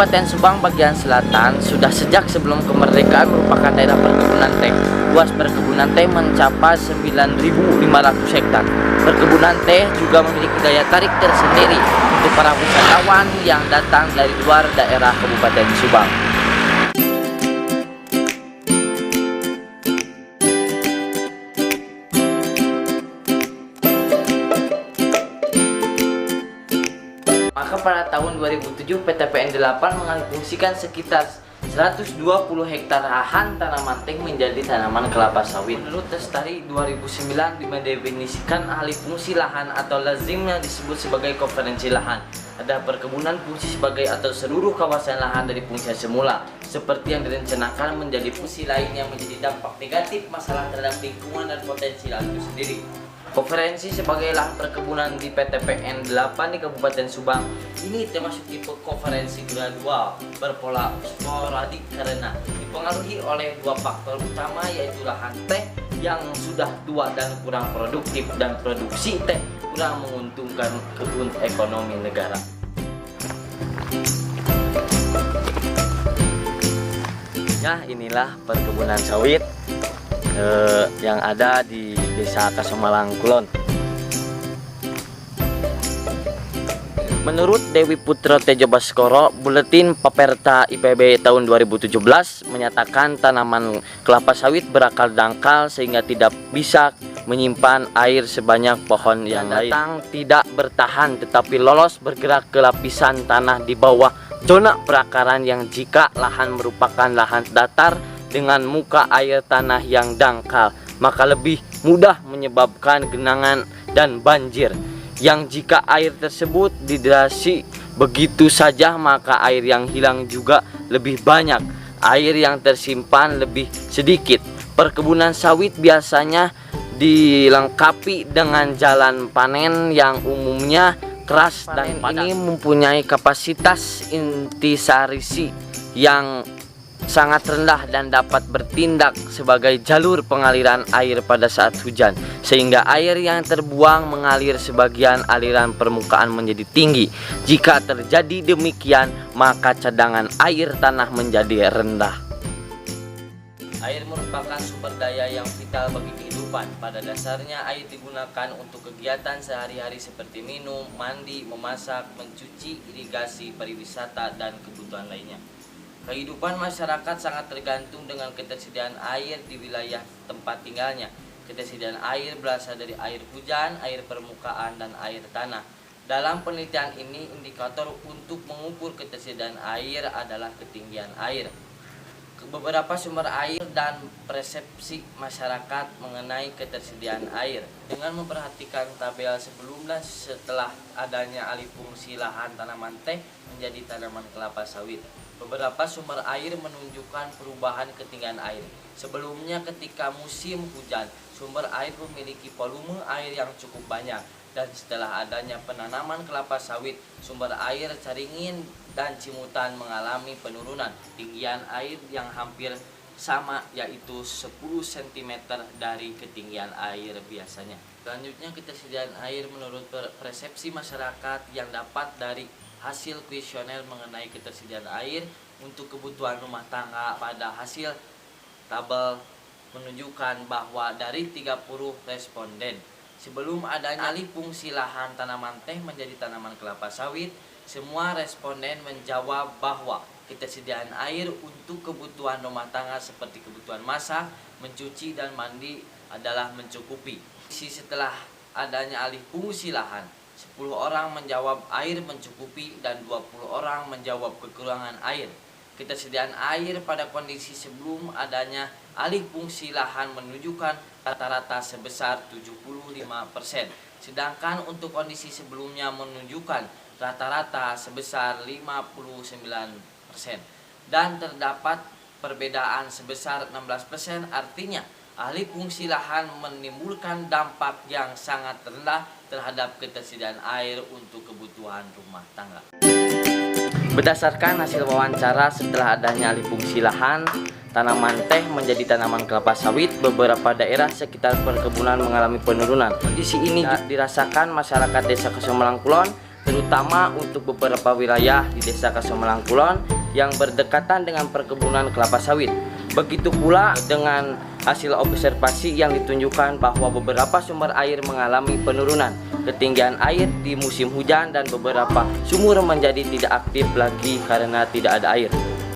Kabupaten Subang bagian selatan sudah sejak sebelum kemerdekaan merupakan daerah perkebunan teh. Luas perkebunan teh mencapai 9.500 hektar. Perkebunan teh juga memiliki daya tarik tersendiri untuk para wisatawan yang datang dari luar daerah Kabupaten Subang. Maka pada tahun 2007 PTPN 8 mengalihfungsikan sekitar 120 hektar lahan tanaman teh menjadi tanaman kelapa sawit. Menurut Lestari 2009 mendefinisikan alih fungsi lahan atau lazimnya disebut sebagai konferensi lahan. Ada perkebunan fungsi sebagai atau seluruh kawasan lahan dari fungsi semula seperti yang direncanakan menjadi fungsi lain yang menjadi dampak negatif masalah terhadap lingkungan dan potensi lahan itu sendiri. Konferensi sebagai lahan perkebunan di PTPN 8 di Kabupaten Subang ini termasuk tipe konferensi gradual berpola sporadik karena dipengaruhi oleh dua faktor utama, yaitu lahan teh yang sudah tua dan kurang produktif dan produksi teh kurang menguntungkan ke ekonomi negara. Ya, inilah perkebunan sawit yang ada di Desa Kasemalang Kulon. Menurut Dewi Putra Tejo Baskoro, Buletin Paperta IPB tahun 2017 menyatakan tanaman kelapa sawit berakar dangkal sehingga tidak bisa menyimpan air sebanyak pohon yang lain. Tidak bertahan tetapi lolos bergerak ke lapisan tanah di bawah zona perakaran yang jika lahan merupakan lahan datar dengan muka air tanah yang dangkal, maka lebih mudah menyebabkan genangan dan banjir. Yang jika air tersebut diderasi begitu saja, maka air yang hilang juga lebih banyak, air yang tersimpan lebih sedikit. Perkebunan sawit biasanya dilengkapi dengan jalan panen yang umumnya keras dan ini mempunyai kapasitas intisarisi yang sangat rendah dan dapat bertindak sebagai jalur pengaliran air pada saat hujan, sehingga air yang terbuang mengalir sebagian aliran permukaan menjadi tinggi. Jika terjadi demikian, maka cadangan air tanah menjadi rendah. Air merupakan sumber daya yang vital bagi kehidupan. Pada dasarnya air digunakan untuk kegiatan sehari-hari seperti minum, mandi, memasak, mencuci, irigasi, pariwisata, dan kebutuhan lainnya. Kehidupan masyarakat sangat tergantung dengan ketersediaan air di wilayah tempat tinggalnya. Ketersediaan air berasal dari air hujan, air permukaan, dan air tanah. Dalam penelitian ini, indikator untuk mengukur ketersediaan air adalah ketinggian air, beberapa sumber air, dan persepsi masyarakat mengenai ketersediaan air. Dengan memperhatikan tabel sebelum dan setelah adanya alih fungsi lahan tanaman teh menjadi tanaman kelapa sawit, beberapa sumber air menunjukkan perubahan ketinggian air. Sebelumnya ketika musim hujan, sumber air memiliki volume air yang cukup banyak, dan setelah adanya penanaman kelapa sawit, sumber air Caringin dan Cimutan mengalami penurunan ketinggian air yang hampir sama, yaitu 10 cm dari ketinggian air biasanya. Selanjutnya, ketersediaan air menurut persepsi masyarakat yang dapat dari hasil kuesioner mengenai ketersediaan air untuk kebutuhan rumah tangga. Pada hasil tabel menunjukkan bahwa dari 30 responden sebelum adanya alih fungsi lahan tanaman teh menjadi tanaman kelapa sawit, semua responden menjawab bahwa ketersediaan air untuk kebutuhan rumah tangga seperti kebutuhan masak, mencuci, dan mandi adalah mencukupi. Setelah adanya alih fungsi lahan, 10 orang menjawab air mencukupi dan 20 orang menjawab kekurangan air. Ketersediaan air pada kondisi sebelum adanya alih fungsi lahan menunjukkan rata-rata sebesar 75%, sedangkan untuk kondisi sebelumnya menunjukkan rata-rata sebesar 59%, dan terdapat perbedaan sebesar 16%. Artinya alih fungsi lahan menimbulkan dampak yang sangat rendah terhadap ketersediaan air untuk kebutuhan rumah tangga. Berdasarkan hasil wawancara setelah adanya alih fungsi lahan tanaman teh menjadi tanaman kelapa sawit, beberapa daerah sekitar perkebunan mengalami penurunan. Kondisi ini dirasakan masyarakat Desa Kasemalang Kulon, terutama untuk beberapa wilayah di Desa Kasemalang Kulon yang berdekatan dengan perkebunan kelapa sawit. Begitu pula dengan hasil observasi yang ditunjukkan bahwa beberapa sumber air mengalami penurunan ketinggian air di musim hujan dan beberapa sumur menjadi tidak aktif lagi karena tidak ada air.